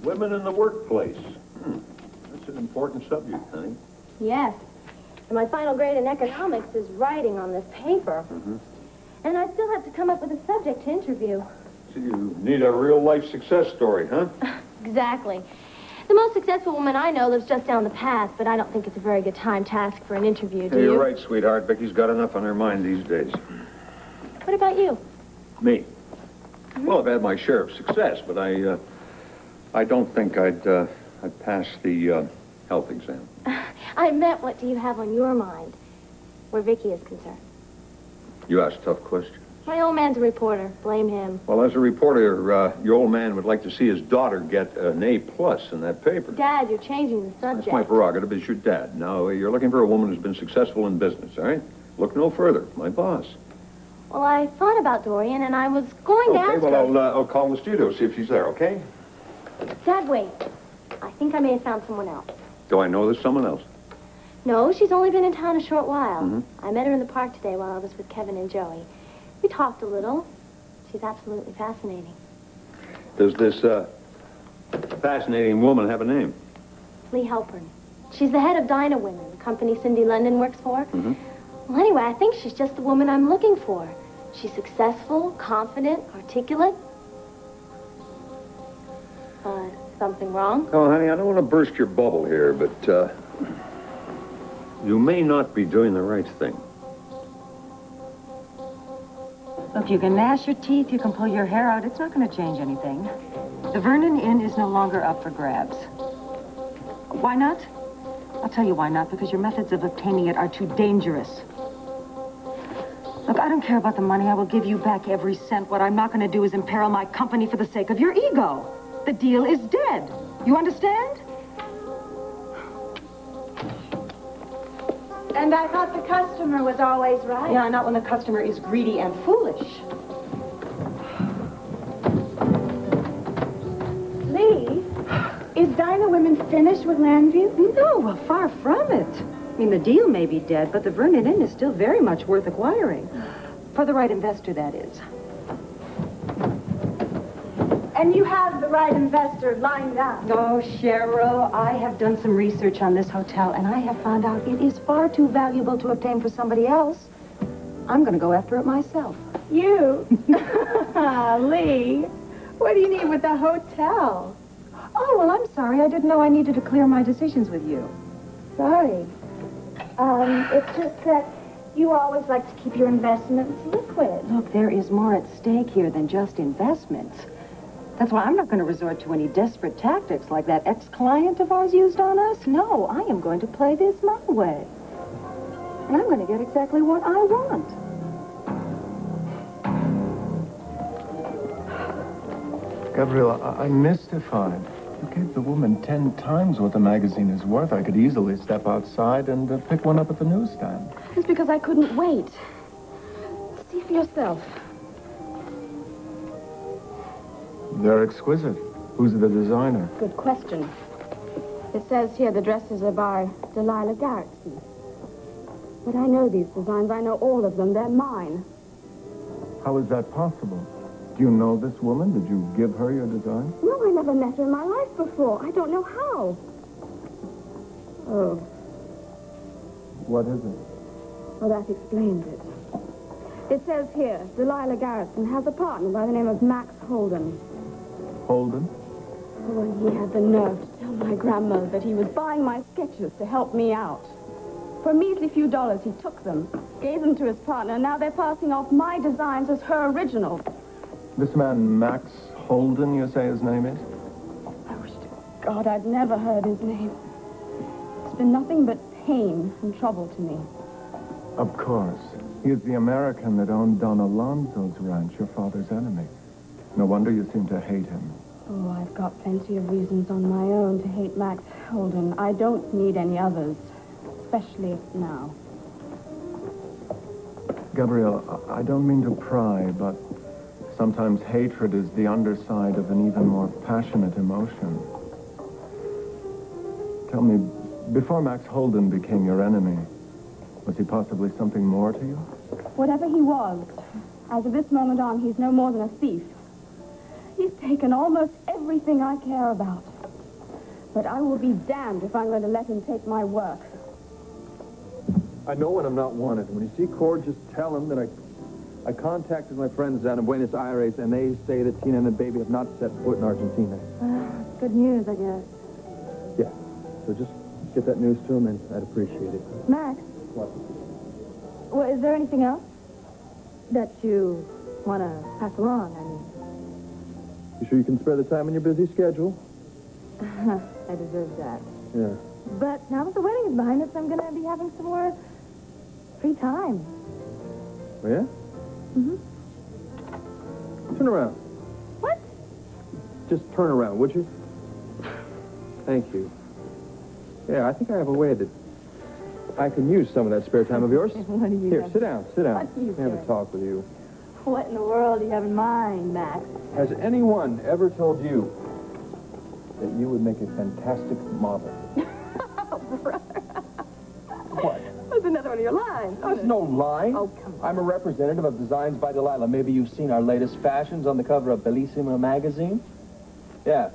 Women in the workplace. That's an important subject, honey. Yes. And my final grade in economics is writing on this paper. And I still have to come up with a subject to interview. So you need a real-life success story, huh? Exactly. The most successful woman I know lives just down the path, but I don't think it's a very good time to ask for an interview, do you? You're right, sweetheart. Vicky's got enough on her mind these days. What about you? Me? Well, I've had my share of success, but I don't think I'd pass the health exam. I meant, what do you have on your mind, where Vicky is concerned? You ask tough questions. My old man's a reporter. Blame him. Well, as a reporter, your old man would like to see his daughter get an A+ in that paper. Dad, you're changing the subject. That's my prerogative as your dad. Now, you're looking for a woman who's been successful in business, all right? Look no further. My boss. Well, I thought about Dorian, and I was going to ask her. Okay, well, I'll call the studio, see if she's there, okay? Dad, wait. I think I may have found someone else. Do I know there's someone else? No, she's only been in town a short while. I met her in the park today while I was with Kevin and Joey. We talked a little. She's absolutely fascinating. Does this, fascinating woman have a name? Lee Halpern. She's the head of Dyna Women, the company Cindy London works for. Well, anyway, I think she's just the woman I'm looking for. She's successful, confident, articulate. Something wrong? Oh, honey, I don't want to burst your bubble here, but, you may not be doing the right thing. Look, you can gnash your teeth, you can pull your hair out. It's not going to change anything. The Vernon Inn is no longer up for grabs. Why not? I'll tell you why not, because your methods of obtaining it are too dangerous. Look, I don't care about the money. I will give you back every cent. What I'm not going to do is imperil my company for the sake of your ego. The deal is dead. You understand? And I thought the customer was always right. Yeah, not when the customer is greedy and foolish. Lee, is Dyna Women finished with Landview? No, well, far from it. I mean, the deal may be dead, but the Vernon Inn is still very much worth acquiring. For the right investor, that is. And you have the right investor lined up. Oh, Cheryl, I have done some research on this hotel, and I have found out it is far too valuable to obtain for somebody else. I'm going to go after it myself. You? Lee, what do you need with the hotel? Oh, well, I'm sorry. I didn't know I needed to clear my decisions with you. Sorry. It's just that you always like to keep your investments liquid. Look, there is more at stake here than just investments. That's why I'm not going to resort to any desperate tactics like that ex-client of ours used on us. No, I am going to play this my way. And I'm going to get exactly what I want. Gabriela, I'm mystified. You gave the woman 10 times what the magazine is worth. I could easily step outside and pick one up at the newsstand. It's because I couldn't wait. See for yourself. They're exquisite. Who's the designer? Good question. It says here the dresses are by Delilah Garrison. But I know these designs. I know all of them. They're mine. How is that possible? Do you know this woman? Did you give her your design? No, I never met her in my life before. I don't know how. Oh. What is it? Well, that explains it. It says here, Delilah Garrison has a partner by the name of Max Holden. Holden? Oh, and he had the nerve to tell my grandmother that he was buying my sketches to help me out. For a measly few dollars, he took them, gave them to his partner, and now they're passing off my designs as her original. This man, Max Holden, you say his name is? I wish to God I'd never heard his name. It's been nothing but pain and trouble to me. Of course. He is the American that owned Don Alonzo's ranch, your father's enemy. No wonder you seem to hate him. Oh, I've got plenty of reasons on my own to hate Max Holden. I don't need any others, especially now. Gabrielle, I don't mean to pry, but sometimes hatred is the underside of an even more passionate emotion. Tell me, before Max Holden became your enemy, was he possibly something more to you? Whatever he was, as of this moment on, he's no more than a thief. He's taken almost everything I care about. But I will be damned if I'm going to let him take my work. I know when I'm not wanted. When you see Cord, just tell him that I contacted my friends down in Buenos Aires, and they say that Tina and the baby have not set foot in Argentina. It's good news, I guess. Yeah. So just get that news to him, and I'd appreciate it. Max? What? Well, is there anything else that you want to pass along? I mean, You sure you can spare the time in your busy schedule? I deserve that. Yeah. But now that the wedding is behind us, I'm going to be having some more free time. Oh, yeah? Mm-hmm. Turn around. What? Just turn around, would you? Thank you. Yeah, I think I have a way that I can use some of that spare time of yours. What do you Here, have? sit down, sit down. What do you Let me have a say? talk with you. What in the world do you have in mind, Max? Has anyone ever told you that you would make a fantastic model? What? That's another one of your lines. There's no line. Oh, come on. I'm a representative of Designs by Delilah. Maybe you've seen our latest fashions on the cover of Bellissima magazine? Yeah.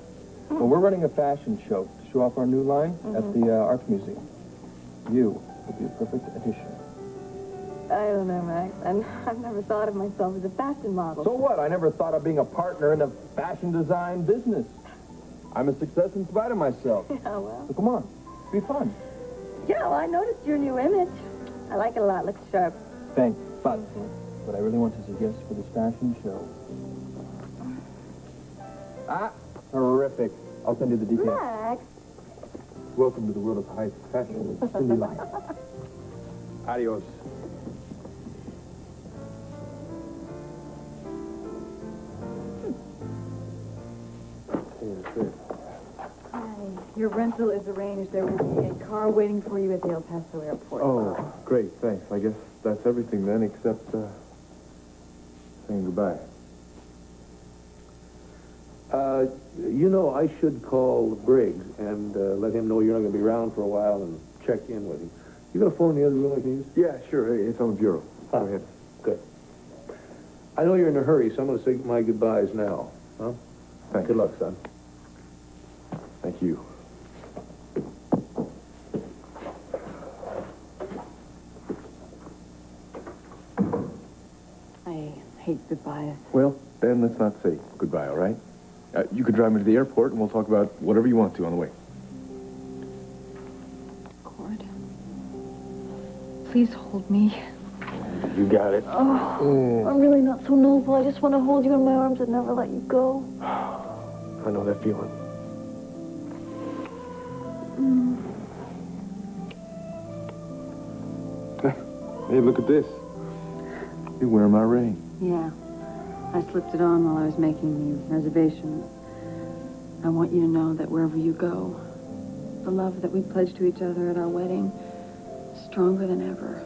Well, we're running a fashion show to show off our new line at the Art Museum. You would be a perfect addition. I don't know, Max. I've never thought of myself as a fashion model. So what? I never thought of being a partner in a fashion design business. I'm a success in spite of myself. Yeah, well. So come on. Be fun. Yeah, well, I noticed your new image. I like it a lot. Looks sharp. Thanks. But what I really want to suggest for this fashion show. Ah, terrific. I'll send you the details. Max. Welcome to the world of high fashion. Cindy Light. Adios. Your rental is arranged. There will be a car waiting for you at the El Paso airport. Oh, great. Thanks. I guess that's everything then, except saying goodbye. You know, I should call Briggs and let him know you're not going to be around for a while and check in with him. You got a phone in the other room I can use? Yeah, sure. It's on the bureau. Go ahead. Good. I know you're in a hurry, so I'm going to say my goodbyes now. Huh? Thanks. Good luck, son. Thank you. I hate goodbyes. Well, then let's not say goodbye, all right? You can drive me to the airport, and we'll talk about whatever you want to on the way. Cord. Please hold me. You got it. Oh, I'm really not so noble. I just want to hold you in my arms and never let you go. I know that feeling. Hey, look at this. You're wearing my ring. Yeah. I slipped it on while I was making the reservation. I want you to know that wherever you go, the love that we pledged to each other at our wedding is stronger than ever.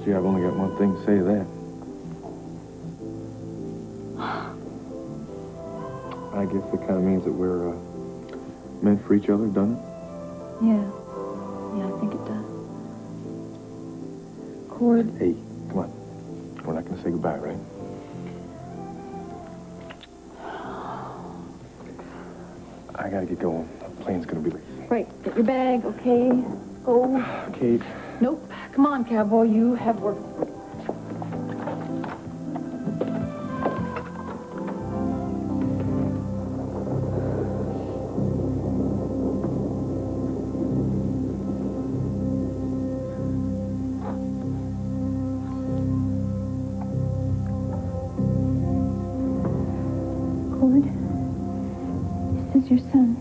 Gee, I've only got one thing to say to that. I guess it kind of means that we're meant for each other, doesn't it? Yeah. Yeah, I think it does. Cord. Hey, come on. We're not going to say goodbye, right? I got to get going. The plane's going to be late. Right. Get your bag, okay? Go. Kate. Nope. Come on, cowboy. You have work. Cord, this is your son.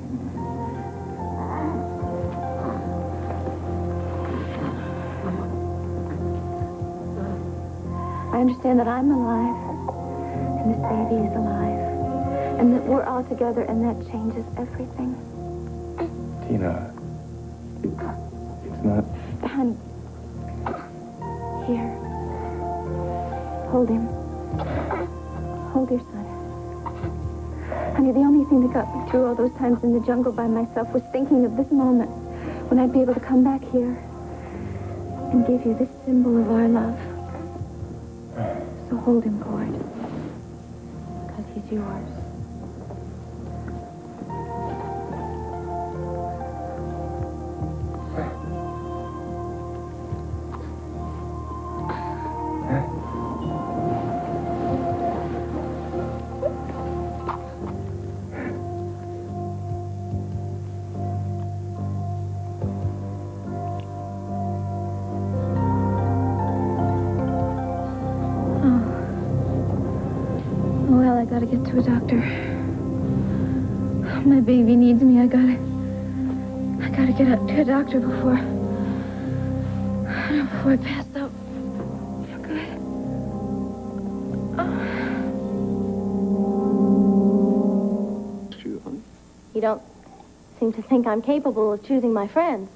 I understand that I'm alive, and this baby is alive, and that we're all together, and that changes everything. Tina, it's not... Honey, here. Hold him. Hold your son. Honey, the only thing that got me through all those times in the jungle by myself was thinking of this moment when I'd be able to come back here and give you this symbol of our love. So hold him, Cord, because he's yours. gotta get to a doctor. My baby needs me. I gotta get out to a doctor before I pass out. Okay. You, honey? You don't seem to think I'm capable of choosing my friends.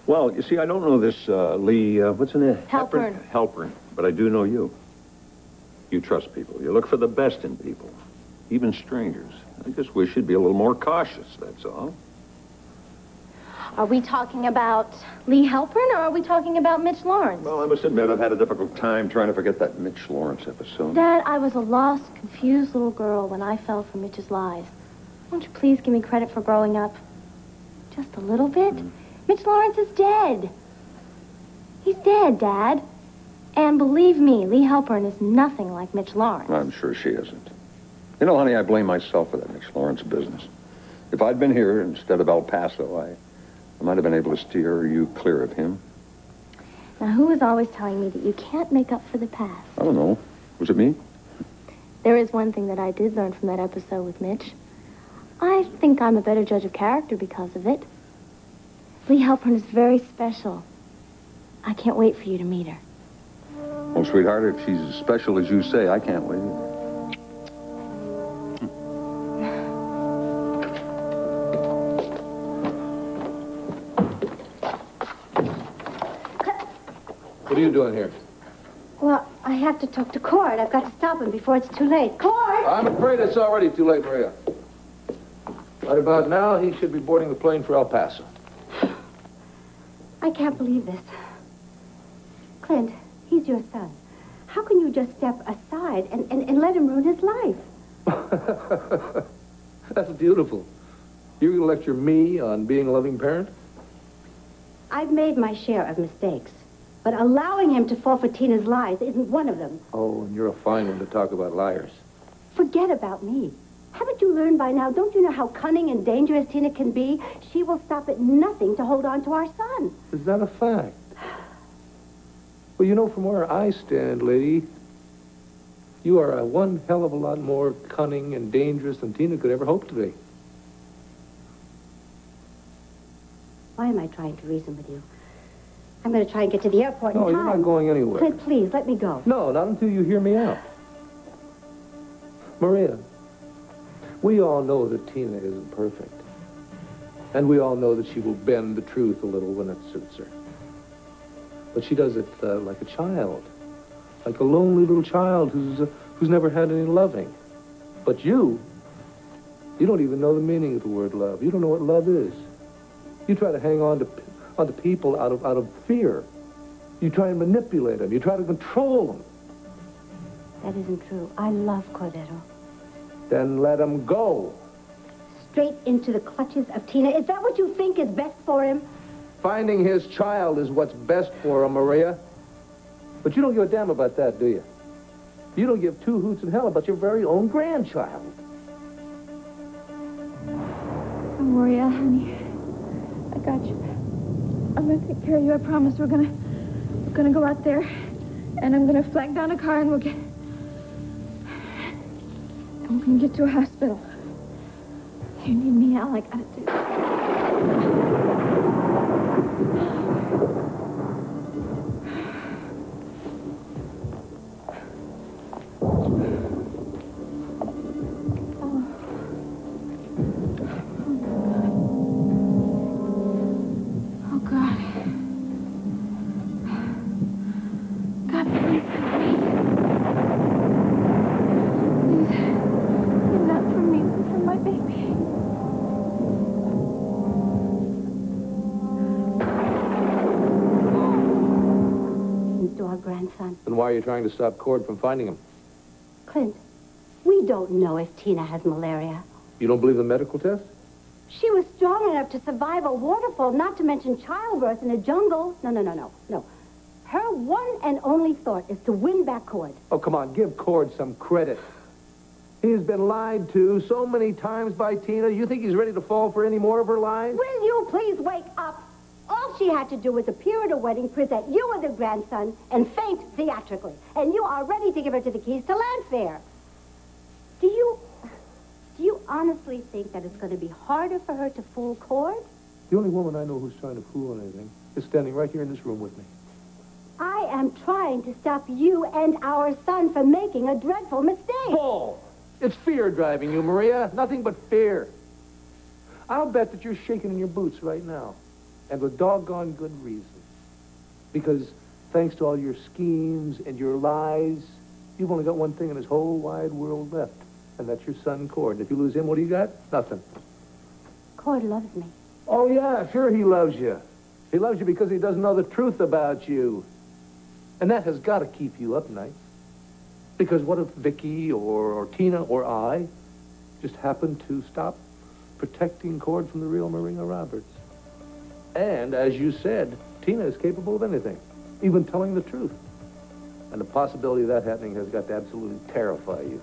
Well, you see, I don't know this, Lee, what's her name? Halpern. Halpern, but I do know you. You trust people. You look for the best in people, even strangers. I just wish you'd be a little more cautious, that's all. Are we talking about Lee Halpern, or are we talking about Mitch Lawrence? Well, I must admit, I've had a difficult time trying to forget that Mitch Lawrence episode. Dad, I was a lost, confused little girl when I fell for Mitch's lies. Won't you please give me credit for growing up? Just a little bit? Mitch Lawrence is dead. He's dead, Dad. And believe me, Lee Halpern is nothing like Mitch Lawrence. I'm sure she isn't. You know, honey, I blame myself for that Mitch Lawrence business. If I'd been here instead of El Paso, I might have been able to steer you clear of him. Now, who is always telling me that you can't make up for the past? I don't know. Was it me? There is one thing that I did learn from that episode with Mitch. I think I'm a better judge of character because of it. Lee Halpern is very special. I can't wait for you to meet her. Well, sweetheart, if she's as special as you say, I can't wait. What are you doing here? Well, I have to talk to Cord. I've got to stop him before it's too late. Cord! I'm afraid it's already too late, Maria. Right about now, he should be boarding the plane for El Paso. I can't believe this. Clint, he's your son. How can you just step aside and let him ruin his life? That's beautiful. You're going to lecture me on being a loving parent? I've made my share of mistakes, but allowing him to fall for Tina's lies isn't one of them. Oh, and you're a fine one to talk about liars. Forget about me. Haven't you learned by now? Don't you know how cunning and dangerous Tina can be? She will stop at nothing to hold on to our son. Is that a fact? Well, you know, from where I stand, lady, you are a one hell of a lot more cunning and dangerous than Tina could ever hope to be. Why am I trying to reason with you? I'm going to try and get to the airport in No, time. you're not going anywhere. Clint, please, let me go. No, not until you hear me out. Maria, we all know that Tina isn't perfect. And we all know that she will bend the truth a little when it suits her. But she does it like a child. Like a lonely little child who's never had any loving. But you don't even know the meaning of the word love. You don't know what love is. You try to hang on to people out of fear. You try and manipulate them. You try to control them. That isn't true. I love Cordero. Then let him go. Straight into the clutches of Tina. Is that what you think is best for him? Finding his child is what's best for him, Maria. But you don't give a damn about that, do you? You don't give two hoots in hell about your very own grandchild. Don't worry, honey. I got you. I'm gonna take care of you. I promise. We're gonna go out there, and I'm gonna flag down a car, and we're gonna get to a hospital. You need me, Al. I gotta do. Then why are you trying to stop Cord from finding him? Clint, we don't know if Tina has malaria. You don't believe the medical test? She was strong enough to survive a waterfall, not to mention childbirth in a jungle. No. Her one and only thought is to win back Cord. Oh, come on, give Cord some credit. He's been lied to so many times by Tina. You think he's ready to fall for any more of her lies? Will you please wake up? All she had to do was appear at a wedding, present you with her grandson, and faint theatrically. And you are ready to give her to the keys to Landfair. Do you honestly think that it's going to be harder for her to fool Cord? The only woman I know who's trying to fool anything is standing right here in this room with me. I am trying to stop you and our son from making a dreadful mistake. Bull! It's fear driving you, Maria. Nothing but fear. I'll bet that you're shaking in your boots right now. And with doggone good reason. Because thanks to all your schemes and your lies, you've only got one thing in this whole wide world left. And that's your son, Cord. If you lose him, what do you got? Nothing. Cord loves me. Oh, yeah, sure he loves you. He loves you because he doesn't know the truth about you. And that has got to keep you up nights. Because what if Vicky or Tina or I just happened to stop protecting Cord from the real Maria Roberts? And, as you said, Tina is capable of anything, even telling the truth. And the possibility of that happening has got to absolutely terrify you.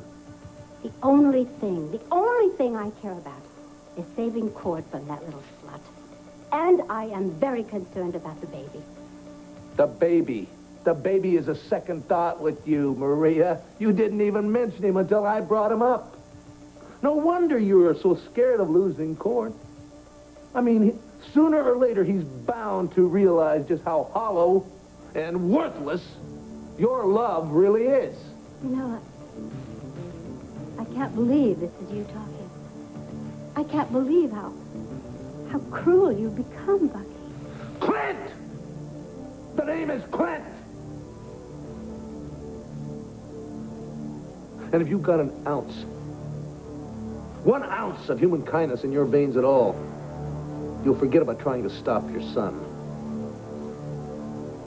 The only thing I care about is saving Cord from that little slut. And I am very concerned about the baby. The baby. The baby is a second thought with you, Maria. You didn't even mention him until I brought him up. No wonder you were so scared of losing Cord. I mean, sooner or later, he's bound to realize just how hollow and worthless your love really is. You know, I can't believe this is you talking. I can't believe how cruel you've become, Bucky. Clint! The name is Clint! And if you've got an ounce, 1 ounce of human kindness in your veins at all, you'll forget about trying to stop your son.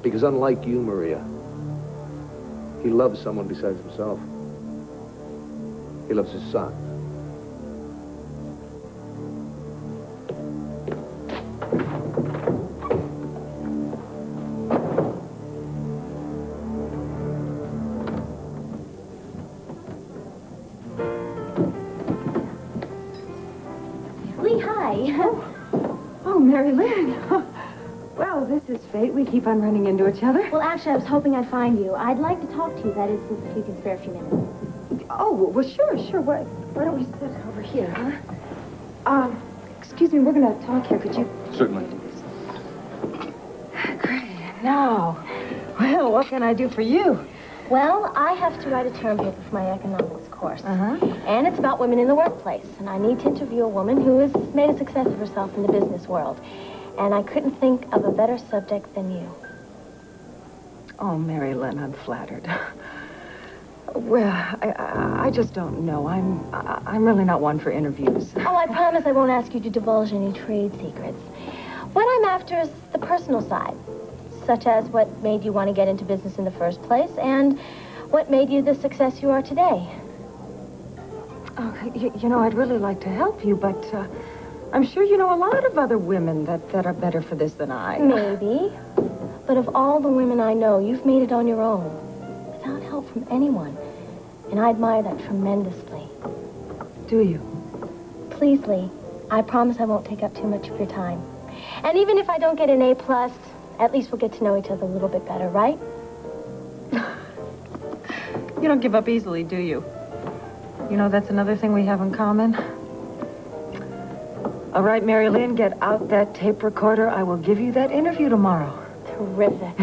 Because unlike you, Maria, he loves someone besides himself. He loves his son. Lee, hi. Oh, Mary Lynn. Well, this is fate. We keep on running into each other. Well, actually, I was hoping I'd find you. I'd like to talk to you, that is, if you can spare a few minutes. Oh, well, sure. Why don't we sit over here, huh? Excuse me, we're going to talk here. Could you... Certainly. Great. Now, well, what can I do for you? Well, I have to write a term paper for my economics course. Uh-huh. And it's about women in the workplace. And I need to interview a woman who has made a success of herself in the business world. And I couldn't think of a better subject than you. Oh, Mary Lynn, I'm flattered. Well, I just don't know. I'm really not one for interviews. Oh, I promise I won't ask you to divulge any trade secrets. What I'm after is the personal side, such as what made you want to get into business in the first place and what made you the success you are today. Oh, you know, I'd really like to help you, but I'm sure you know a lot of other women that are better for this than I. Maybe. But of all the women I know, you've made it on your own, without help from anyone. And I admire that tremendously. Do you? Please, Lee, I promise I won't take up too much of your time. And even if I don't get an A+, at least we'll get to know each other a little bit better, right? You don't give up easily, do you? You know, that's another thing we have in common. All right, Mary Lynn, get out that tape recorder. I will give you that interview tomorrow. Terrific.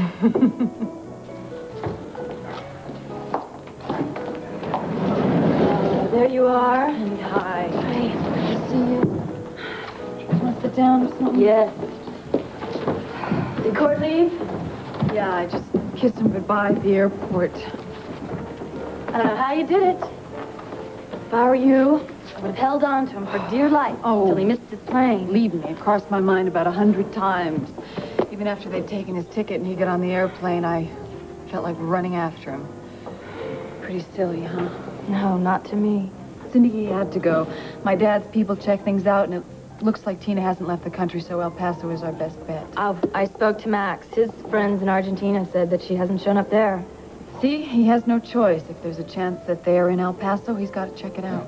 There you are. Hi. Hi. Good to see you. You want to sit down or something? Yes. Did Cord leave? Yeah, I just kissed him goodbye at the airport. I don't know how you did it. If I were you, I would have held on to him for dear life until he missed his plane. Believe me, it crossed my mind about 100 times. Even after they'd taken his ticket and he got on the airplane, I felt like running after him. Pretty silly, huh? No, not to me. Cindy, he had to go. My dad's people checked things out, and it looks like Tina hasn't left the country, so El Paso is our best bet. I spoke to Max. His friends in Argentina said that she hasn't shown up there. See, he has no choice. If there's a chance that they are in El Paso, he's got to check it out.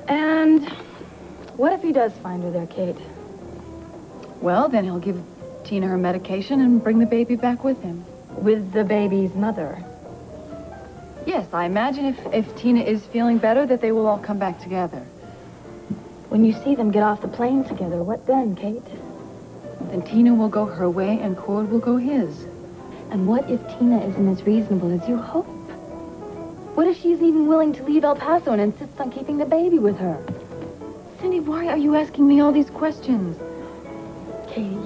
And what if he does find her there, Kate? Well, then he'll give Tina her medication and bring the baby back with him. With the baby's mother. Yes, I imagine if Tina is feeling better, that they will all come back together. When you see them get off the plane together, what then, Kate? Then Tina will go her way and Cord will go his. And what if Tina isn't as reasonable as you hope? What if she's even willing to leave El Paso and insists on keeping the baby with her? Cindy, why are you asking me all these questions? Katie,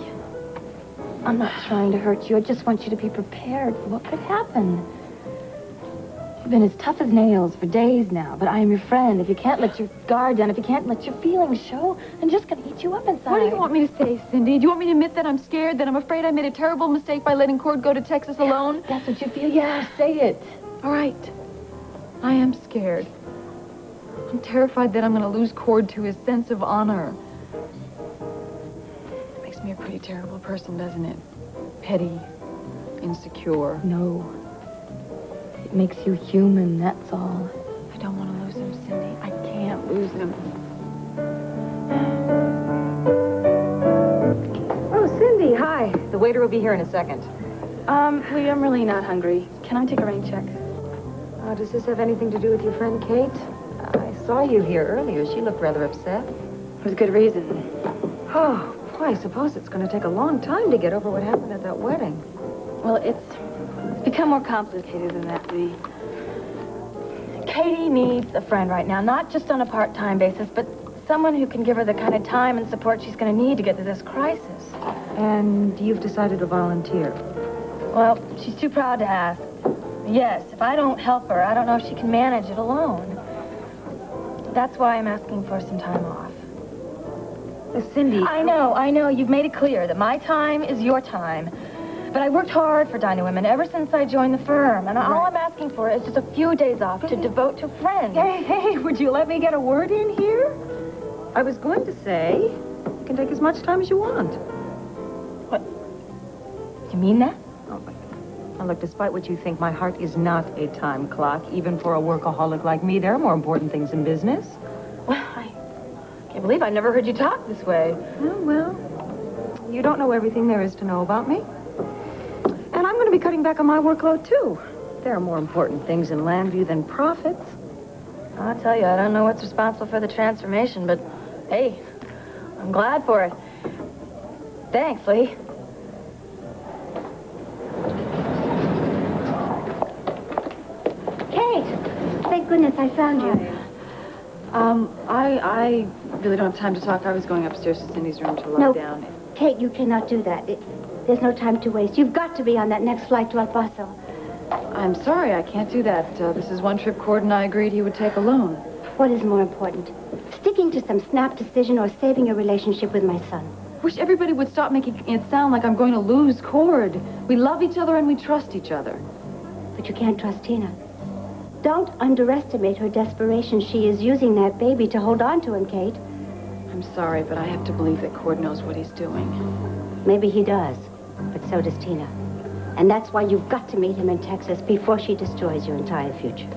I'm not trying to hurt you. I just want you to be prepared for what could happen. You've been as tough as nails for days now, but I am your friend. If you can't let your guard down, if you can't let your feelings show, I'm just going to eat you up inside. What do you want me to say, Cindy? Do you want me to admit that I'm scared, that I'm afraid I made a terrible mistake by letting Cord go to Texas alone? That's what you feel? Yeah, say it. All right. I am scared. I'm terrified that I'm going to lose Cord to his sense of honor. It makes me a pretty terrible person, doesn't it? Petty, insecure. No. It makes you human, that's all. I don't want to lose him, Cindy. I can't lose him. Oh, Cindy, hi. The waiter will be here in a second. Lee, I'm really not hungry. Can I take a rain check? Does this have anything to do with your friend Kate? I saw you here earlier. She looked rather upset. With good reason. Oh, boy, I suppose it's going to take a long time to get over what happened at that wedding. Well, it's become more complicated than that, Lee. Katie needs a friend right now, not just on a part-time basis, but someone who can give her the kind of time and support she's going to need to get through this crisis. And you've decided to volunteer? Well, she's too proud to ask. Yes, if I don't help her, I don't know if she can manage it alone. That's why I'm asking for some time off. Cindy... I know. You've made it clear that my time is your time. But I worked hard for Dinah Women ever since I joined the firm. And all I'm asking for is just a few days off to devote to friends. Hey, would you let me get a word in here? I was going to say, you can take as much time as you want. What? You mean that? Now, look, despite what you think, my heart is not a time clock. Even for a workaholic like me, there are more important things in business. Well, I can't believe I never heard you talk this way. Oh, well, you don't know everything there is to know about me. And I'm going to be cutting back on my workload, too. There are more important things in Landview than profits. I'll tell you, I don't know what's responsible for the transformation, but hey, I'm glad for it. Thanks, Lee. Thank goodness I found you. I really don't have time to talk. I was going upstairs to Cindy's room to lie down. Kate, you cannot do that. There's no time to waste. You've got to be on that next flight to El Paso. I'm sorry, I can't do that. This is one trip Cord and I agreed he would take alone. What is more important? Sticking to some snap decision or saving your relationship with my son? Wish everybody would stop making it sound like I'm going to lose Cord. We love each other and we trust each other. But you can't trust Tina. Don't underestimate her desperation. She is using that baby to hold on to him, Kate. I'm sorry, but I have to believe that Cord knows what he's doing. Maybe he does, but so does Tina. And that's why you've got to meet him in Texas before she destroys your entire future.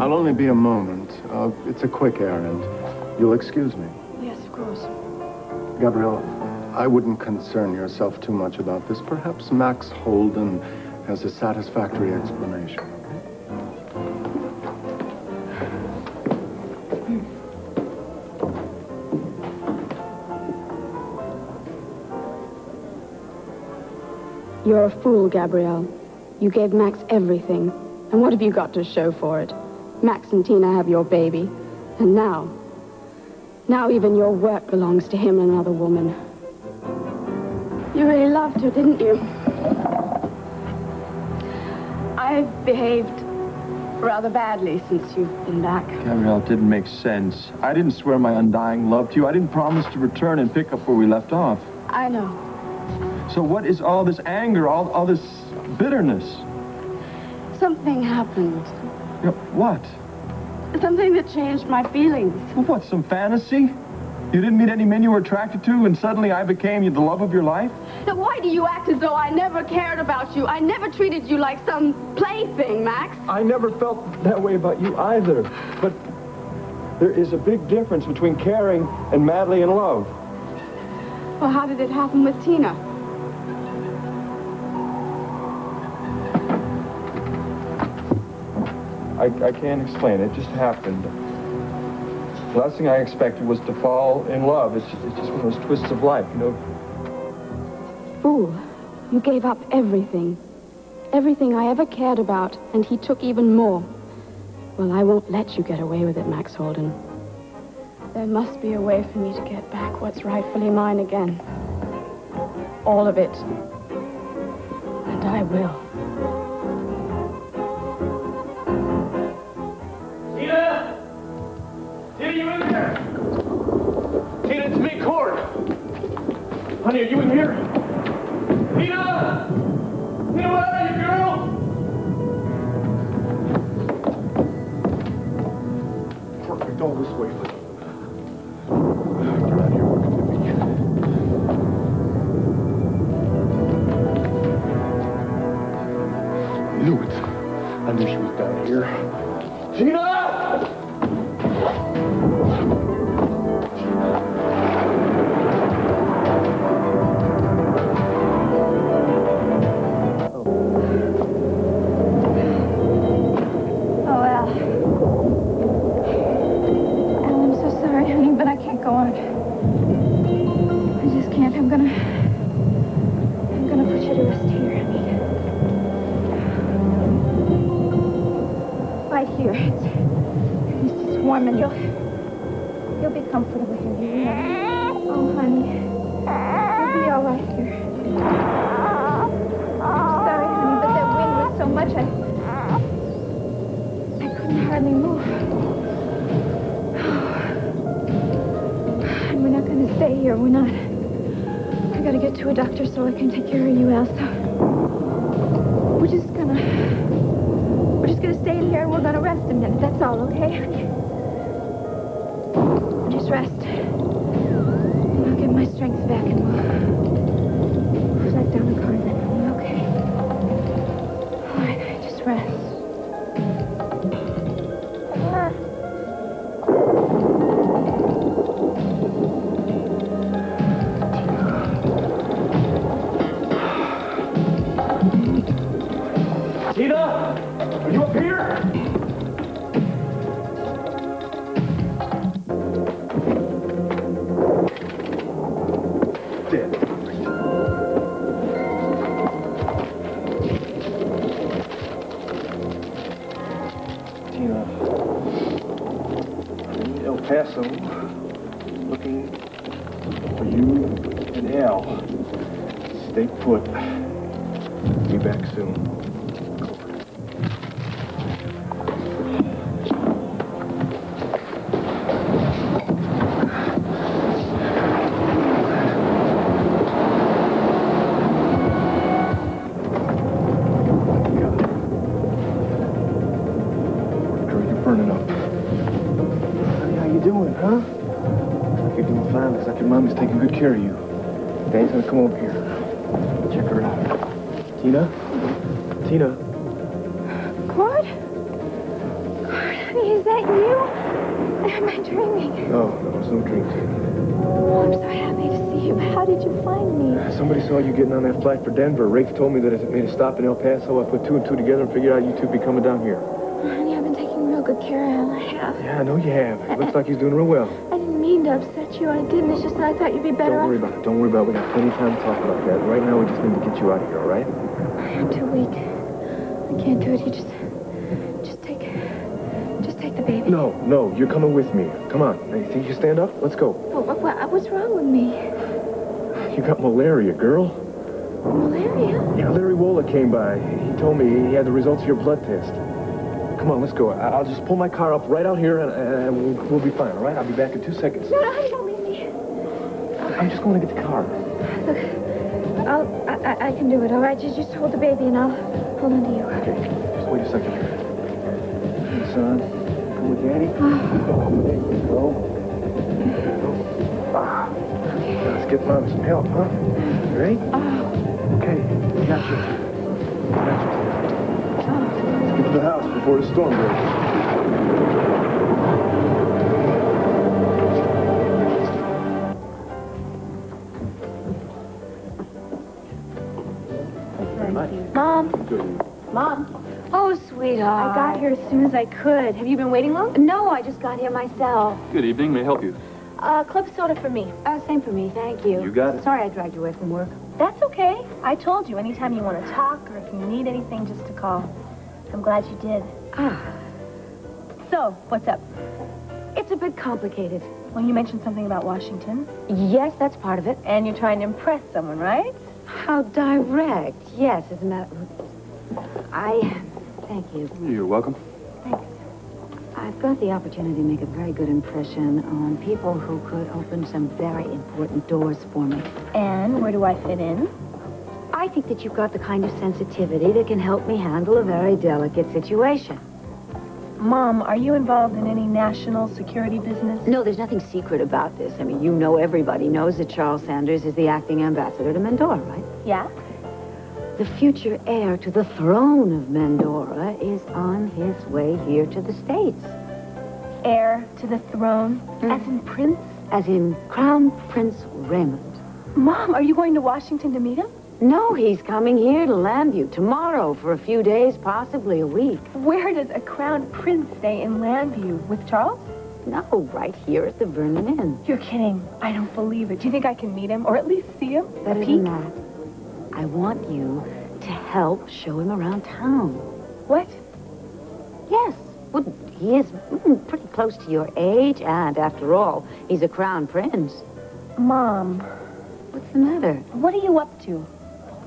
I'll only be a moment. It's a quick errand. You'll excuse me. Yes, of course. Gabrielle, I wouldn't concern yourself too much about this. Perhaps Max Holden has a satisfactory explanation, okay? You're a fool, Gabrielle. You gave Max everything. And what have you got to show for it? Max and Tina have your baby. And now even your work belongs to him and another woman. You really loved her, didn't you? I've behaved rather badly since you've been back. Gabrielle, it didn't make sense. I didn't swear my undying love to you. I didn't promise to return and pick up where we left off. I know. So what is all this anger, all this bitterness? Something happened. You know, what? Something that changed my feelings. Well, what, some fantasy? You didn't meet any men you were attracted to, and suddenly I became the love of your life? Now, why do you act as though I never cared about you? I never treated you like some plaything, Max. I never felt that way about you either. But there is a big difference between caring and madly in love. Well, how did it happen with Tina? I can't explain it. It just happened. The last thing I expected was to fall in love. It's just one of those twists of life, you know. Fool. You gave up everything. Everything I ever cared about, and he took even more. Well, I won't let you get away with it, Max Holden. There must be a way for me to get back what's rightfully mine again. All of it. And I will. Tina! Tina, you in there? Tina, it's me, Cord. Honey, are you in here? Tina! Tina, where are you, girl? Perfect, all this way. Get out here, what could it be? Knew it. I knew she was down here. Tina! And you'll be comfortable here. Oh, honey. You'll be all right here. I'm sorry, honey, but that wind was so much I couldn't hardly move. And we're not going to stay here. We're not. I got to get to a doctor so I can take care of you, Elsa. We're just gonna stay in here and we're gonna rest a minute. That's all, okay, honey? Just rest. And I'll get my strength back and we'll let down the car then. Okay. All right, just rest. Tina! Are you up here? Paso, looking for you and Al. Stay put. Be back soon. Girl, you're burning up. Doing, huh? You're doing fine. Looks like your mommy's taking good care of you. Dad's gonna come over here. Check her out. Tina? Tina? Cord? Cord, honey, is that you? Am I dreaming? No, it's no dream, Tina. Oh, I'm so happy to see you. How did you find me? Somebody saw you getting on that flight for Denver. Rafe told me that it made a stop in El Paso. I put two and two together and figured out you two be coming down here. Honey, I've been taking real good care of Al. I have. Yeah, I know you have. It looks like he's doing real well. I didn't mean to upset you. I didn't. It's just that I thought you'd be better Don't worry off. about it. Don't worry about it. We got plenty of time to talk about that. Right now, we just need to get you out of here, all right? I'm too weak. I can't do it. You just take the baby. No, you're coming with me. Come on. Now, you think you can stand up? Let's go. What's wrong with me? You got malaria, girl. Malaria? Yeah, Larry Wola came by. He told me he had the results of your blood test. Come on, let's go. I'll just pull my car up right out here, and we'll be fine, all right? I'll be back in 2 seconds. No, honey, don't leave me. I'm just going to get the car. Look, I can do it, all right? Just hold the baby, and I'll hold on to you. Okay, just wait a second. Hey, son, come with Daddy. There you go. Let's get Mom some help, huh? You ready? Okay, got you. Let's get to the house before the storm breaks. Mom. Mom. Oh, sweetheart. I got here as soon as I could. Have you been waiting long? No, I just got here myself. Good evening. May I help you? Club soda for me. Same for me, thank you. You got it. Sorry I dragged you away from work. That's okay. I told you, anytime you want to talk or if you need anything, just to call. I'm glad you did. So, what's up? It's a bit complicated. Well, you mentioned something about Washington. Yes, that's part of it. And you're trying to impress someone, right? How direct. Yes, as a matter... Thank you. You're welcome. Thanks. I've got the opportunity to make a very good impression on people who could open some very important doors for me. And where do I fit in? I think that you've got the kind of sensitivity that can help me handle a very delicate situation. Mom, are you involved in any national security business? No, there's nothing secret about this. I mean, you know, everybody knows that Charles Sanders is the acting ambassador to Mendora, right? Yeah? The future heir to the throne of Mendora is on his way here to the States. Heir to the throne? As in prince? As in Crown Prince Raymond. Mom, are you going to Washington to meet him? No, he's coming here to Lambview tomorrow for a few days, possibly a week. Where does a crown prince stay in Lambview? With Charles? No, right here at the Vernon Inn. You're kidding. I don't believe it. Do you think I can meet him? Or at least see him? Better than that. I want you to help show him around town. What? Yes. Well, he is pretty close to your age, and after all, he's a crown prince. Mom. What's the matter? What are you up to?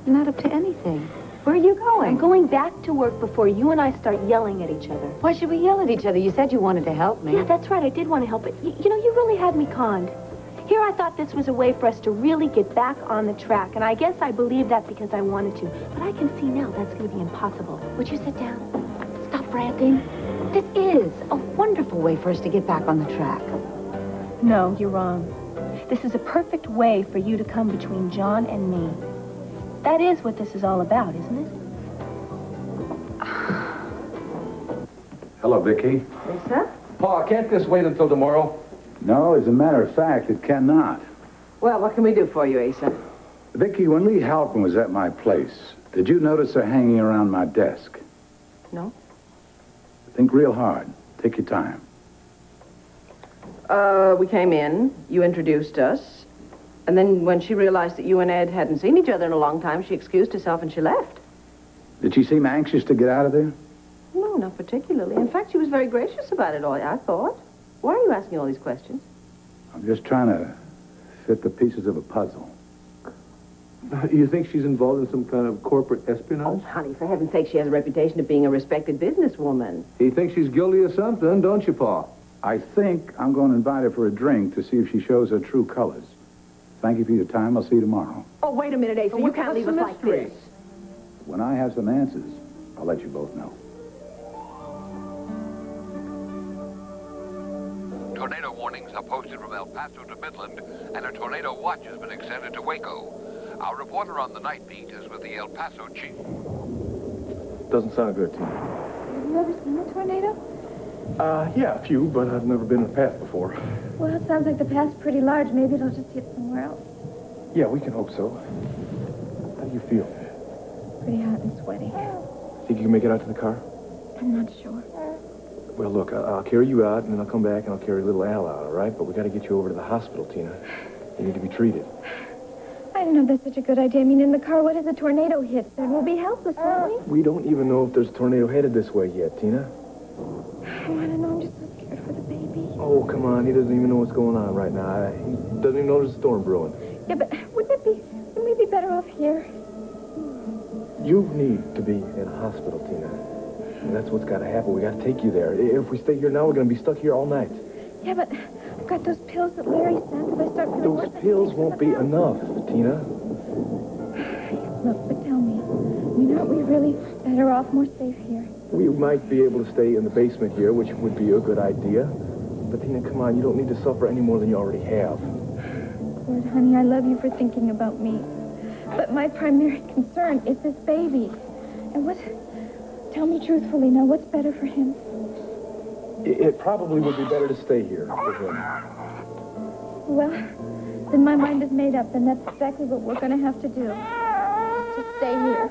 Not up to anything. Where are you going? I'm going back to work before you and I start yelling at each other. Why should we yell at each other? You said you wanted to help me. Yeah, that's right. I did want to help, but you know, you really had me conned. Here I thought this was a way for us to really get back on the track, and I guess I believed that because I wanted to. But I can see now that's going to be impossible. Would you sit down? Stop ranting. This is a wonderful way for us to get back on the track. No, you're wrong. This is a perfect way for you to come between John and me. That is what this is all about, isn't it? Hello, Vicky. Lisa? Pa, can't this wait until tomorrow? No, as a matter of fact, it cannot. Well, what can we do for you, Asa? Vicky, when Lee Halpin was at my place, did you notice her hanging around my desk? No. Think real hard. Take your time. We came in, you introduced us, and then when she realized that you and Ed hadn't seen each other in a long time, she excused herself and she left. Did she seem anxious to get out of there? No, not particularly. In fact, she was very gracious about it all, I thought. Why are you asking all these questions? I'm just trying to fit the pieces of a puzzle. You think she's involved in some kind of corporate Oh, espionage? honey, for heaven's sake, she has a reputation of being a respected businesswoman. You think she's guilty of something, don't you, Pa? I think I'm going to invite her for a drink to see if she shows her true colors. Thank you for your time. I'll see you tomorrow. Oh, wait a minute, Asa. You can't leave us like this. When I have some answers, I'll let you both know. Tornado warnings are posted from El Paso to Midland, and a tornado watch has been extended to Waco. Our reporter on the night beat is with the El Paso chief. Doesn't sound good, Tina. Have you ever seen a tornado? Yeah, a few, but I've never been in the path before. Well, it sounds like the path's pretty large. Maybe it'll just hit somewhere else. Yeah, we can hope so. How do you feel? Pretty hot and sweaty. Think you can make it out to the car? I'm not sure. Well, look, I'll carry you out, and then I'll come back and I'll carry little Al out, all right? But we got to get you over to the hospital, Tina. You need to be treated. I don't know if that's such a good idea. I mean, in the car, what if the tornado hits? Then we'll be helpless, won't we? We don't even know if there's a tornado headed this way yet, Tina. Oh, I don't know. I'm just so scared for the baby. Oh, come on. He doesn't even know what's going on right now. He doesn't even know there's a storm brewing. Yeah, but wouldn't we be better off here? You need to be in a hospital, Tina. And that's what's got to happen. We got to take you there. If we stay here now, we're going to be stuck here all night. Yeah, but I've got those pills that Larry sent. If I start feeling worse... Those pills won't be enough, Tina. Look, but tell me, I mean, aren't we really better off, more safe here? We might be able to stay in the basement here, which would be a good idea. But, Tina, come on. You don't need to suffer any more than you already have. Lord, honey, I love you for thinking about me. But my primary concern is this baby. And what... Tell me truthfully now, what's better for him? It probably would be better to stay here with him. Well, then my mind is made up, and that's exactly what we're going to have to do. Just stay here.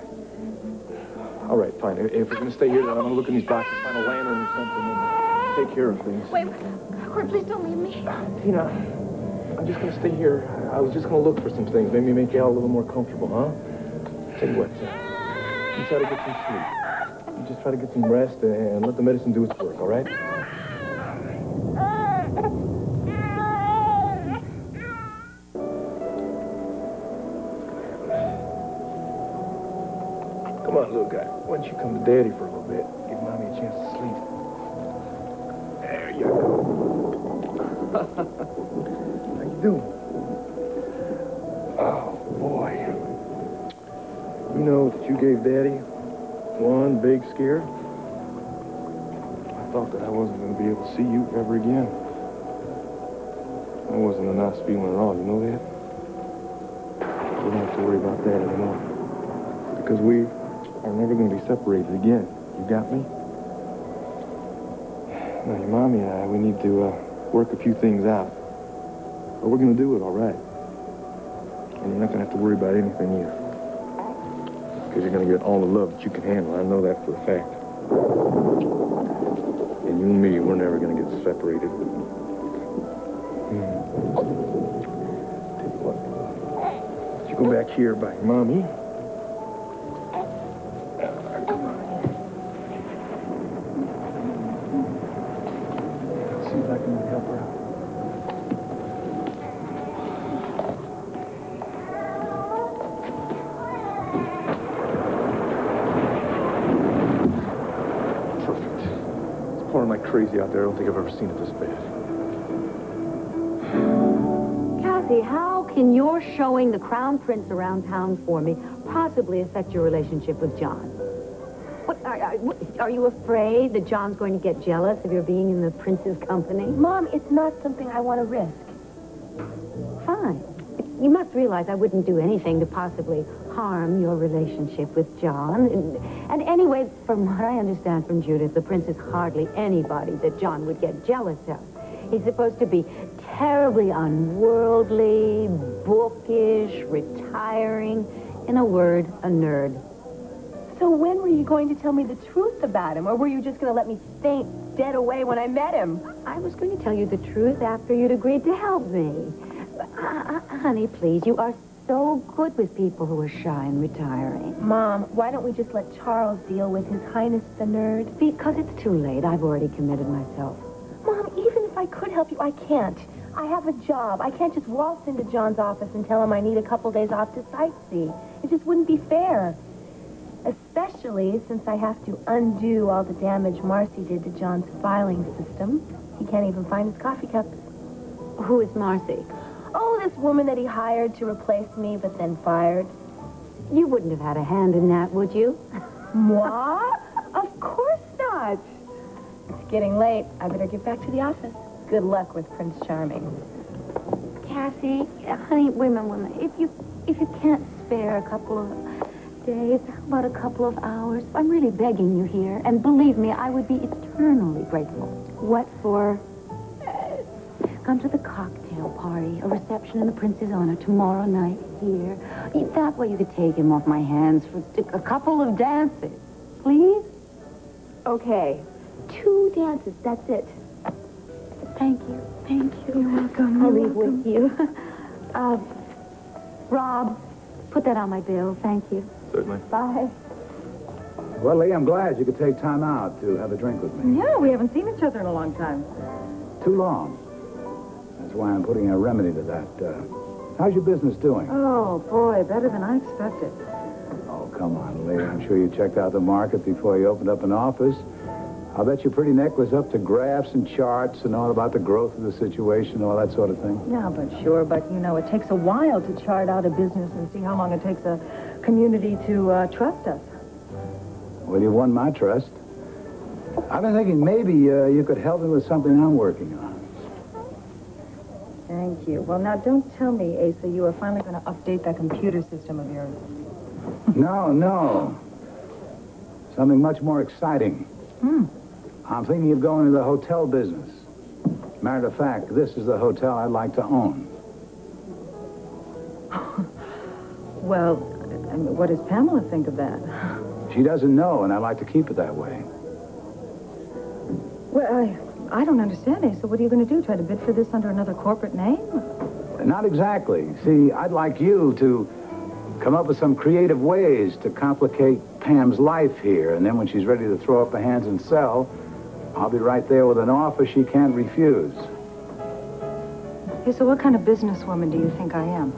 All right, fine. If we're going to stay here, then I'm going to look in these boxes, find a lantern or something, and take care of things. Wait, Court, please don't leave me. Tina, I'm just going to stay here. I was just going to look for some things. Maybe make Al a little more comfortable, huh? Tell you what, you try to get some sleep. You just try to get some rest and let the medicine do its work, all right? Come on, little guy. Why don't you come to Daddy for a little bit? Give Mommy a chance to sleep. There you go. How you doing? Oh, boy. You know that you gave Daddy one big scare? I thought that I wasn't going to be able to see you ever again. That wasn't a nice feeling at all, you know that? We don't have to worry about that anymore. Because we are never going to be separated again. You got me? Now, your Mommy and I, we need to work a few things out. But we're going to do it all right. And you're not going to have to worry about anything either. Because you're going to get all the love that you can handle. I know that for a fact. And you and me, we're never going to get separated. Tell you what, you go back here by your Mommy. See if I can help her out. Crazy out there. I don't think I've ever seen it this bad. Kathy, how can your showing the Crown Prince around town for me possibly affect your relationship with John? What, are you afraid that John's going to get jealous of your being in the prince's company? Mom, it's not something I want to risk. Fine. You must realize I wouldn't do anything to possibly harm your relationship with John. And anyway, from what I understand from Judith, the prince is hardly anybody that John would get jealous of. He's supposed to be terribly unworldly, bookish, retiring. In a word, a nerd. So when were you going to tell me the truth about him? Or were you just going to let me faint dead away when I met him? I was going to tell you the truth after you'd agreed to help me. Honey, please, you are so good with people who are shy and retiring. Mom, why don't we just let Charles deal with His Highness the Nerd? Because it's too late. I've already committed myself. Mom, even if I could help you, I can't. I have a job. I can't just waltz into John's office and tell him I need a couple days off to sightsee. It just wouldn't be fair. Especially since I have to undo all the damage Marcy did to John's filing system. He can't even find his coffee cup. Who is Marcy? Oh, this woman that he hired to replace me, but then fired. You wouldn't have had a hand in that, would you? Moi? Of course not. It's getting late. I better get back to the office. Good luck with Prince Charming. Kathy, honey, wait a minute. If you can't spare a couple of days, how about a couple of hours? I'm really begging you here. And believe me, I would be eternally grateful. What for? Come to the cocktail party, a reception in the Prince's honor tomorrow night here. That way you could take him off my hands for a couple of dances. Please? Okay. 2 dances, that's it. Thank you. Thank you. You're welcome. I'll leave with you. Rob, put that on my bill. Thank you. Certainly. Bye. Well, Lee, I'm glad you could take time out to have a drink with me. Yeah, we haven't seen each other in a long time. Too long. That's why I'm putting a remedy to that. How's your business doing? Oh, boy, better than I expected. Oh, come on, Lee. I'm sure you checked out the market before you opened up an office. I'll bet your pretty neck was up to graphs and charts and all about the growth of the situation, all that sort of thing. Yeah, but sure. But, you know, it takes a while to chart out a business and see how long it takes a community to trust us. Well, you won my trust. I've been thinking maybe you could help me with something I'm working on. Thank you. Well, now, don't tell me, Asa, you are finally going to update that computer system of yours. No. Something much more exciting. I'm thinking of going into the hotel business. Matter of fact, this is the hotel I'd like to own. Well, I mean, what does Pamela think of that? She doesn't know, and I like to keep it that way. Well, I don't understand, Asa. What are you going to do? Try to bid for this under another corporate name? Not exactly. See, I'd like you to come up with some creative ways to complicate Pam's life here, and then when she's ready to throw up her hands and sell, I'll be right there with an offer she can't refuse. Asa, what kind of businesswoman do you think I am?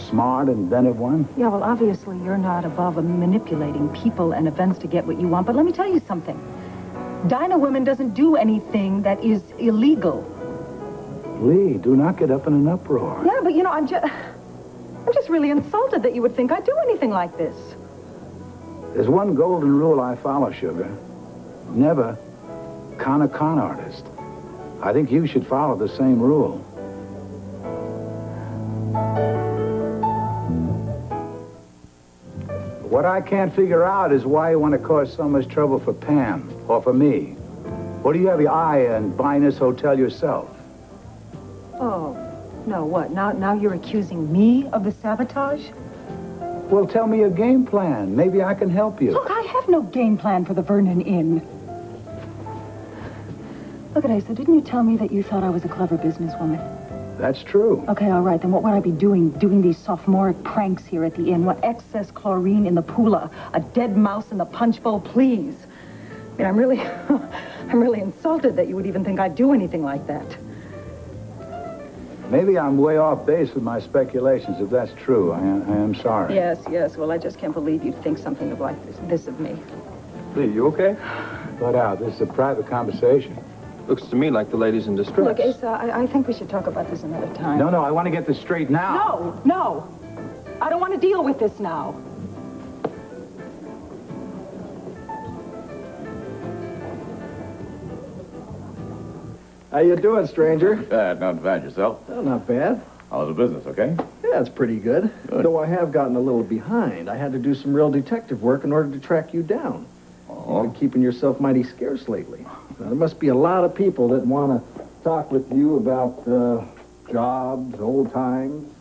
Smart, inventive one? Yeah, well, obviously you're not above manipulating people and events to get what you want, but let me tell you something. Dinah Women doesn't do anything that is illegal. Lee, do not get up in an uproar. Yeah, but you know, I'm just really insulted that you would think I'd do anything like this. There's one golden rule I follow, Sugar. Never con a con artist. I think you should follow the same rule. What I can't figure out is why you want to cause so much trouble for Pam, or for me. Or do you have your eye on buying this hotel yourself? Oh, no, what? Now you're accusing me of the sabotage? Well, tell me your game plan. Maybe I can help you. Look, I have no game plan for the Vernon Inn. Look at Asa, didn't you tell me that you thought I was a clever businesswoman? That's true. Okay, all right, then what would I be doing these sophomoric pranks here at the inn? What, excess chlorine in the poola, a dead mouse in the punch bowl, please? I mean, I'm really, I'm really insulted that you would even think I'd do anything like that. Maybe I'm way off base with my speculations. If that's true, I am sorry. Yes, well, I just can't believe you'd think something of like this of me. Lee, you okay? But out, this is a private conversation. Looks to me like the lady's in distress. Look, Asa, I think we should talk about this another time. No, I want to get this straight now. No. I don't want to deal with this now. How you doing, stranger? Not bad. Yourself? Oh, not bad. How's the business, okay? Yeah, it's pretty good. Though I have gotten a little behind. I had to do some real detective work in order to track you down. Oh? You've been keeping yourself mighty scarce lately. Now, there must be a lot of people that want to talk with you about jobs, old times.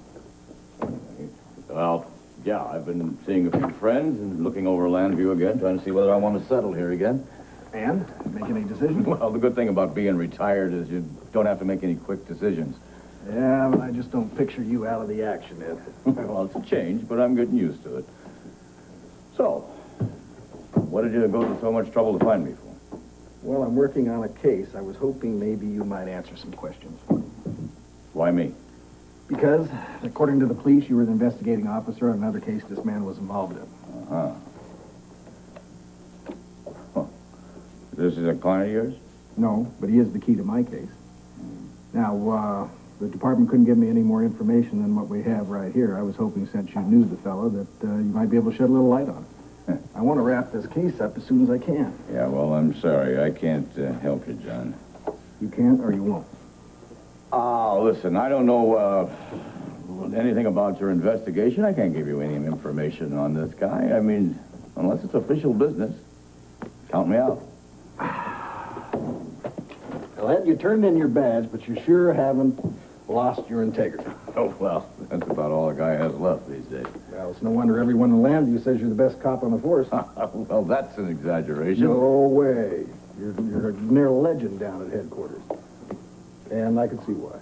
Well, yeah, I've been seeing a few friends and looking over Landview again, trying to see whether I want to settle here again. And? Make any decisions? Well, the good thing about being retired is you don't have to make any quick decisions. Yeah, but I just don't picture you out of the action, Ed. Well, it's a change, but I'm getting used to it. So, what did you go to so much trouble to find me for? Well, I'm working on a case. I was hoping maybe you might answer some questions. Why me? Because, according to the police, you were the investigating officer on another case this man was involved in. Uh-huh. Huh. This is a client of yours? No, but he is the key to my case. Now, the department couldn't give me any more information than what we have right here. I was hoping, since you knew the fellow, that you might be able to shed a little light on it. I want to wrap this case up as soon as I can. Yeah, well, I'm sorry. I can't help you, John. You can't or you won't? Oh, listen, I don't know anything about your investigation. I can't give you any information on this guy. I mean, unless it's official business, count me out. Well, Ed, you turned in your badge, but you sure haven't lost your integrity. Oh, well, that's about all a guy has left these days. Well, it's no wonder everyone in Landview says you're the best cop on the force. Well, that's an exaggeration. No way. You're a near legend down at headquarters. And I can see why.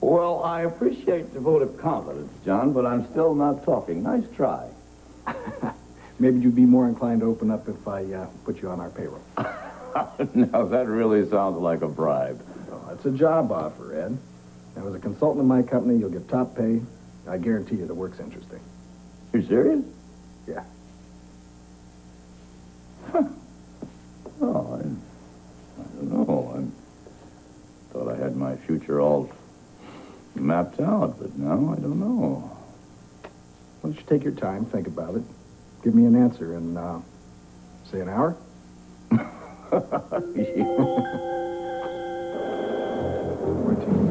Well, I appreciate the vote of confidence, John, but I'm still not talking. Nice try. Maybe you'd be more inclined to open up if I put you on our payroll. Now, that really sounds like a bribe. Oh, that's a job offer, Ed. Now, as a consultant in my company, you'll get top pay. I guarantee you the work's interesting. You serious? Yeah. Huh. Oh, I don't know. I thought I had my future all mapped out, but now I don't know. Why don't you take your time, think about it. Give me an answer in, say, an hour? Let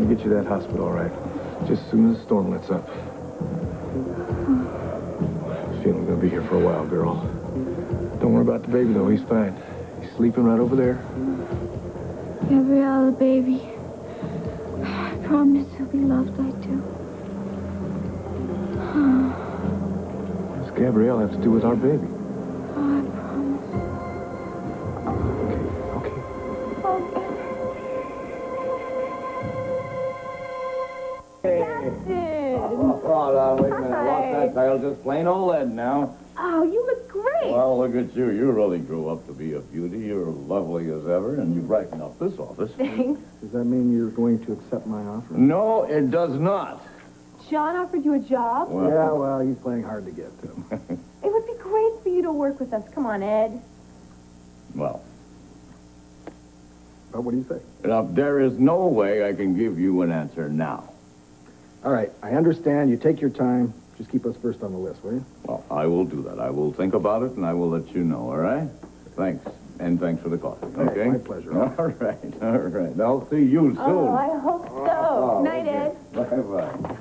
me get you that hospital, all right? Just as soon as the storm lets up. Feeling gonna be here for a while, girl. Don't worry about the baby, though. He's fine. He's sleeping right over there. Gabrielle, baby. I promise he'll be loved, I do. What does Gabrielle have to do with our baby? Oh, I I'll just plain OLED now. Oh, you look great. Well, look at you. You really grew up to be a beauty. You're lovely as ever, and you brighten up this office. Thanks. Does that mean you're going to accept my offer? No, it does not. John offered you a job? Well, Yeah, well, he's playing hard to get to. It would be great for you to work with us. Come on, Ed. well, But what do you say? there is no way I can give you an answer now. All right, I understand. You take your time. Just keep us first on the list, will you? Well, I will do that. I will think about it, and I will let you know, all right? Thanks. And thanks for the coffee, okay? My pleasure. All right, all right. I'll see you soon. Oh, I hope so. Oh, Night, Ed. Bye-bye.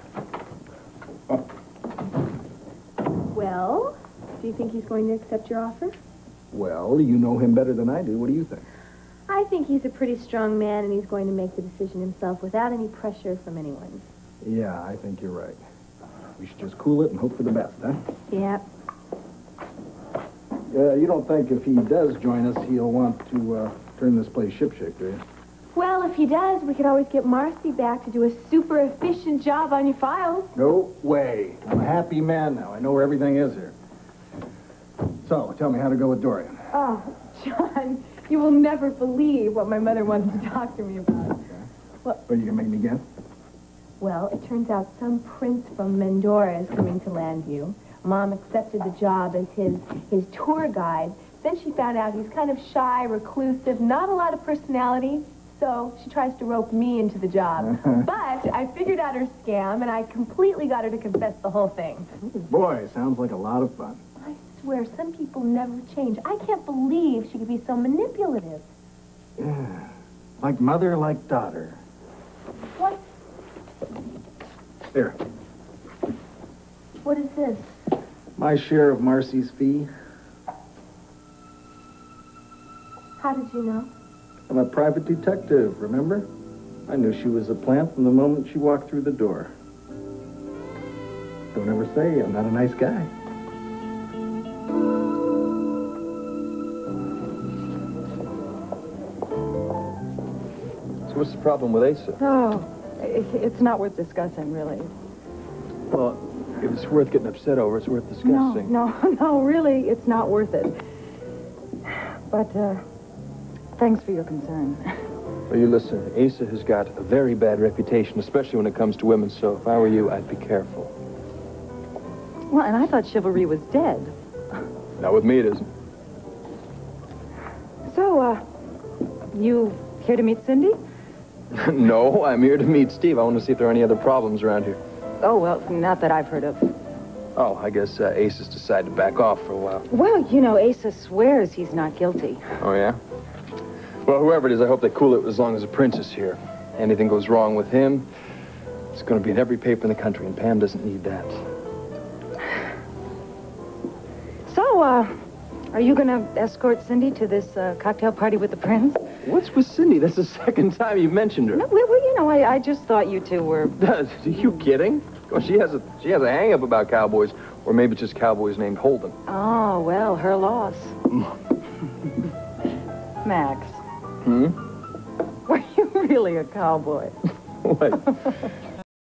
Well, do you think he's going to accept your offer? Well, you know him better than I do. What do you think? I think he's a pretty strong man, and he's going to make the decision himself without any pressure from anyone. Yeah, I think you're right. We should just cool it and hope for the best, huh? Yeah. You don't think if he does join us, he'll want to turn this place shipshape, do you? Well, if he does, we could always get Marcy back to do a super efficient job on your files. No way. I'm a happy man now. I know where everything is here. So, tell me how to go with Dorian. Oh, John, you will never believe what my mother wants to talk to me about. But you can make me guess? Well, it turns out some prince from Mendora is coming to Landview. Mom accepted the job as his tour guide. Then she found out he's kind of shy, reclusive, not a lot of personality. So she tries to rope me into the job. But I figured out her scam, and I completely got her to confess the whole thing. Boy, sounds like a lot of fun. I swear, some people never change. I can't believe she could be so manipulative. Yeah. Like mother, like daughter. What? Here. What is this? My share of Marcy's fee. How did you know? I'm a private detective, remember? I knew she was a plant from the moment she walked through the door. Don't ever say I'm not a nice guy. So what's the problem with Asa? Oh, it's not worth discussing, really. Well, if it's worth getting upset over, it's worth discussing. No, really, it's not worth it. But, thanks for your concern. Well, you listen, Asa has got a very bad reputation, especially when it comes to women, so if I were you, I'd be careful. Well, and I thought chivalry was dead. Not with me, it isn't. So, you here to meet Cindy? No, I'm here to meet Steve. I want to see if there are any other problems around here. Oh, well, not that I've heard of. Oh, I guess Ace has decided to back off for a while. Well, you know, Asa swears he's not guilty. Oh, yeah? Well, whoever it is, I hope they cool it as long as the prince is here. Anything goes wrong with him, it's going to be in every paper in the country, and Pam doesn't need that. So, are you going to escort Cindy to this cocktail party with the prince? What's with Cindy? That's the second time you've mentioned her. No, well, you know, I just thought you two were... Are you kidding? Well, she has a hang-up about cowboys, or maybe it's just cowboys named Holden. Oh, well, her loss. Max. Hmm? Were you really a cowboy? Wait.